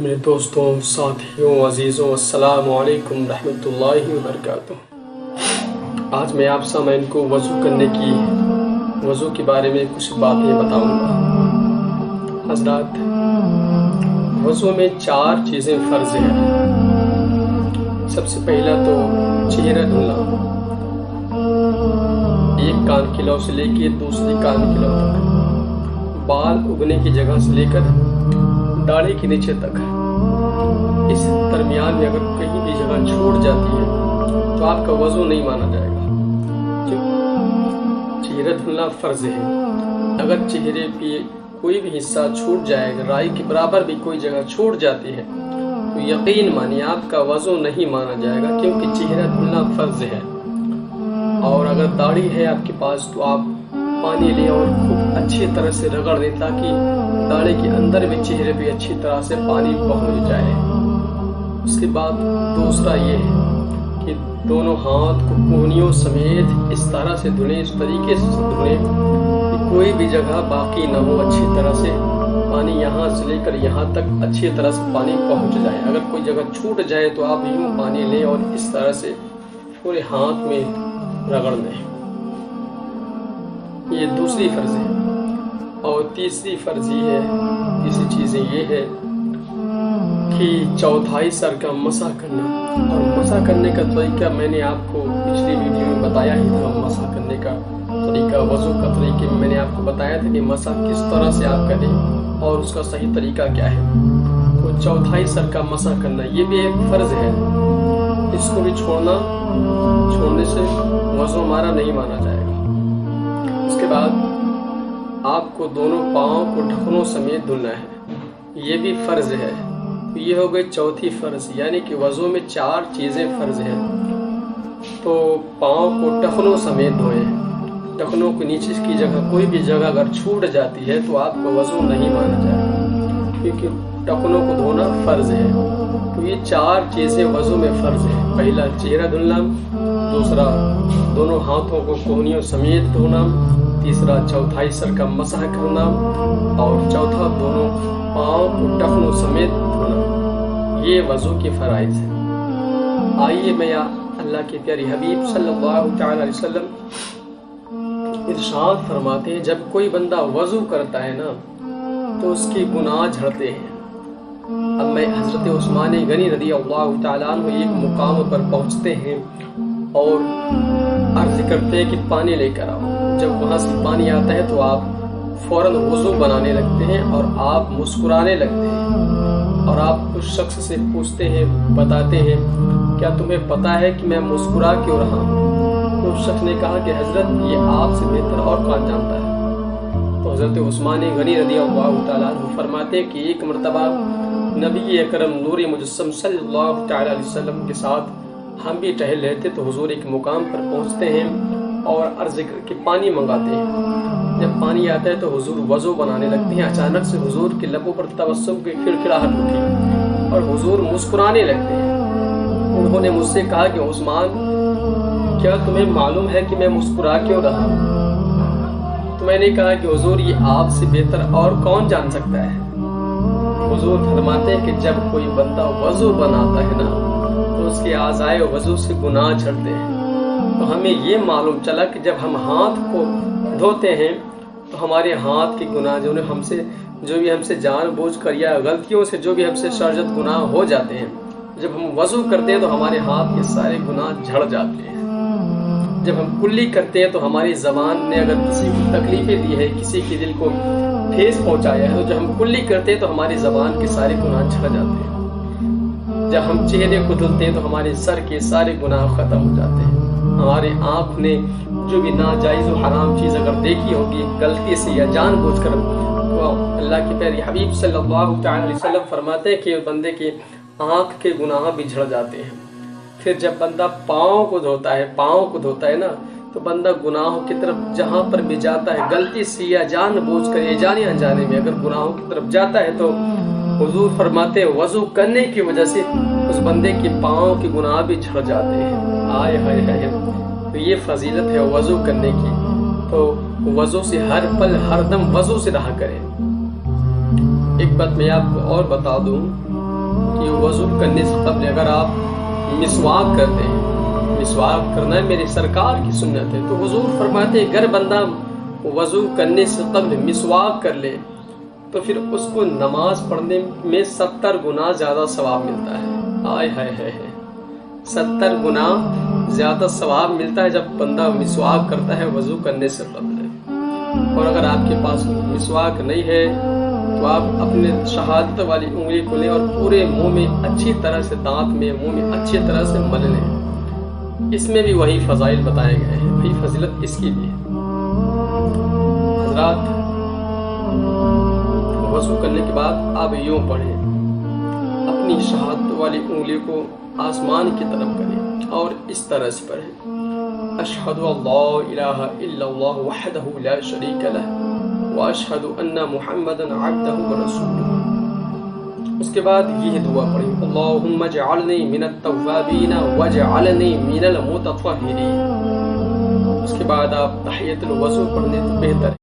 میرے دوستوں، ساتھیوں، عزیزوں، السلام علیکم رحمۃ اللہ وبرکاتہ۔ آج میں آپ سامعین کو وضو کے بارے میں کچھ باتیں بتاؤں گا۔ حضرات، وضو میں 4 چیزیں فرض ہیں۔ سب سے پہلا تو چہرہ دھلنا، ایک کان کی لو سے لے کے دوسری کان کی لو تک، بال اگنے کی جگہ سے لے کر داڑھی کے نیچے تک۔ اس درمیان میں اگر کہیں بھی جگہ چھوٹ جاتی ہے تو آپ کا وضو نہیں مانا جائے گا۔ چہرہ دھلنا فرض ہے۔ اگر چہرے پہ کوئی بھی حصہ چھوٹ جائے گا، رائی کے برابر بھی کوئی جگہ چھوٹ جاتی ہے تو یقین مانیے آپ کا وضو نہیں مانا جائے گا، کیونکہ چہرہ دھلنا فرض ہے۔ اور اگر داڑھی ہے آپ کے پاس تو آپ پانی لیں اور خوب اچھی طرح سے رگڑ دیں تاکہ داڑھی کے اندر بھی چہرے پہ اچھی طرح سے پانی پہنچ جائے۔ اس کے بعد دوسرا یہ ہے کہ دونوں ہاتھ کو کونیوں سمیت اس طرح سے دھلیں، اس طریقے سے دھلیں کہ کوئی بھی جگہ باقی نہ ہو، اچھی طرح سے پانی یہاں سے لے کر یہاں تک اچھی طرح سے پانی پہنچ جائے۔ اگر کوئی جگہ چھوٹ جائے تو آپ یوں پانی لیں اور اس طرح سے پورے ہاتھ میں رگڑ دیں۔ یہ دوسری فرض ہے۔ اور تیسری چیز یہ ہے کہ چوتھائی سر کا مسح کرنا۔ اور مسح کرنے کا طریقہ میں نے آپ کو پچھلی ویڈیو میں بتایا ہی تھا۔ مسح کرنے کا طریقہ، وضو کا طریقہ میں نے آپ کو بتایا تھا کہ مسح کس طرح سے آپ کریں اور اس کا صحیح طریقہ کیا ہے۔ تو چوتھائی سر کا مسح کرنا یہ بھی ایک فرض ہے۔ اس کو بھی چھوڑنے سے وضو ہمارا نہیں مانا جائے گا۔ اس کے بعد آپ کو دونوں پاؤں کو ڈھکنوں سمیت دھلنا ہے، یہ بھی فرض ہے۔ یہ ہو گئی چوتھی فرض، یعنی کہ وضو میں 4 چیزیں فرض ہیں۔ تو پاؤں کو ٹخنوں سمیت دھوئیں۔ ٹخنوں کے نیچے کی جگہ کوئی بھی جگہ اگر چھوٹ جاتی ہے تو آپ کو وضو نہیں مانا جائے گا، کیونکہ ٹخنوں کو دھونا فرض ہے۔ تو یہ 4 چیزیں وضو میں فرض ہیں۔ پہلا چہرہ دھلنا، دوسرا دونوں ہاتھوں کو کونیوں سمیت دھونا، تیسرا چوتھائی سر کا مسح کرنا، اور چوتھا دونوں پاؤں کو ٹخنوں سمیت دھونا۔ یہ وضو کے فرائض ہیں۔ آئیے میں اللہ کے پیارے حبیب صلی اللہ تعالی علیہ وسلم ارشاد فرماتے ہیں، جب کوئی بندہ وضو کرتا ہے نا تو اس کے گناہ جھڑتے ہیں۔ اب میں حضرت عثمان غنی رضی اللہ تعالیٰ عنہ ایک مقام پر پہنچتے ہیں اور عرض کرتے ہیں کہ پانی لے کر آؤ۔ جب وہاں سے پانی آتا ہے تو آپ فوراً وضو بنانے لگتے ہیں اور آپ مسکرانے لگتے ہیں، اور آپ اس شخص سے پوچھتے ہیں، بتاتے ہیں، کیا تمہیں پتا ہے کہ میں مسکرا کیوں رہا ہوں؟ تو اس شخص نے کہا کہ حضرت یہ آپ سے بہتر اور کون جانتا ہے۔ تو حضرت عثمان غنی رضی اللہ تعالیٰ عنہ فرماتے ہیں کہ ایک مرتبہ نبی اکرم نور مجسم صلی اللہ تعالی علیہ وسلم کے ساتھ ہم بھی ٹہل رہے تھے، تو حضور ایک مقام پر پہنچتے ہیں اور عرض کر کے پانی منگاتے ہیں۔ جب پانی آتا ہے تو حضور وضو بنانے لگتے ہیں۔ اچانک سے حضور کے لبوں پر تبسم کی کھڑکھڑاہٹ اٹھی اور حضور مسکرانے لگتے ہیں۔ انہوں نے مجھ سے کہا کہ عثمان، کیا تمہیں معلوم ہے کہ میں مسکرا کیوں رہا ہوں؟ تو میں نے کہا کہ حضور یہ آپ سے بہتر اور کون جان سکتا ہے؟ حضور فرماتے ہیں کہ جب کوئی بندہ وضو بناتا ہے نا تو اس کے اعضائے وضو سے گناہ جھڑتے ہیں۔ تو ہمیں یہ معلوم چلا کہ جب ہم ہاتھ کو دھوتے ہیں تو ہمارے ہاتھ کے گناہ جو بھی ہم سے جان بوجھ کر یا غلطیوں سے جو بھی ہم سے شرجت گناہ ہو جاتے ہیں، جب ہم وضو کرتے ہیں تو ہمارے ہاتھ کے سارے گناہ جھڑ جاتے ہیں۔ جب ہم کلی کرتے ہیں تو ہماری زبان نے اگر کسی کو تکلیفیں دی ہے، کسی کے دل کو ٹھیس پہنچایا ہے، تو جب ہم کلی کرتے ہیں تو ہماری زبان کے سارے گناہ جھڑ جاتے ہیں۔ جب ہم چہرے کو دھلتے ہیں تو ہمارے سر کے سارے گناہ ختم ہو جاتے ہیں۔ ہمارے آنکھ نے جو بھی ناجائز و حرام چیز اگر دیکھی ہوگی غلطی سے یا جان بوجھ کر، تو اللہ کے پیارے حبیب صلی اللہ تعالی علیہ وسلم فرماتے ہیں کہ بندے کے آنکھ کے گناہ بھی جھڑ جاتے ہیں۔ پھر جب بندہ پاؤں کو دھوتا ہے نا تو بندہ گناہوں کی طرف جہاں پر بھی جاتا ہے، غلطی سے یا جان بوجھ کر یا جانے انجانے میں اگر گناہوں کی طرف جاتا ہے، تو حضور فرماتے ہیں وضو کرنے کی وجہ سے اس بندے کے پاؤں کے گناہ بھی جھڑ جاتے ہیں۔ آئے ہائے ہائے، تو یہ فضیلت ہے وضو کرنے کی۔ تو وضو سے ہر پل ہر دم وضو سے رہا کریں۔ ایک بات میں آپ کو اور بتا دوں کہ وضو کرنے سے قبل اگر آپ مسواک کرتے ہیں، مسواک کرنا میرے سرکار کی سنت ہے، تو حضور فرماتے ہیں اگر بندہ وضو کرنے سے قبل مسواک کر لے تو پھر اس کو نماز پڑھنے میں 70 گنا زیادہ ثواب ملتا ہے۔ آئے ہائے ہائے، 70 گنا زیادہ ثواب ملتا ہے جب بندہ مسواک کرتا ہے وضو کرنے سے قبل۔ اور اگر آپ کے پاس مسواک نہیں ہے تو آپ اپنے شہادت والی انگلی کو لیں اور پورے منہ میں اچھی طرح سے، دانت میں، منہ میں اچھی طرح سے مل لیں۔ اس میں بھی وہی فضائل بتائے گئے ہیں، وہی فضیلت اس کی بھی ہے۔ حضرات، وضو کرنے کے بعد آپ یوں پڑھیں، اپنی شہادت والی انگلی کو آسمان کی طرف کریں اور اس طرح سے پڑھیں، اشہد اللہ الہ الا اللہ وحدہ لا شریک لہ واشہد ان محمدا عبدہ ورسولہ۔ اس کے بعد یہ دعا پڑھیں، اللہم اجعلنی من التوابین واجعلنی من المتطہرین۔ اس کے بعد آپ تحیۃ الوضو پڑھنے تو بہتر ہے۔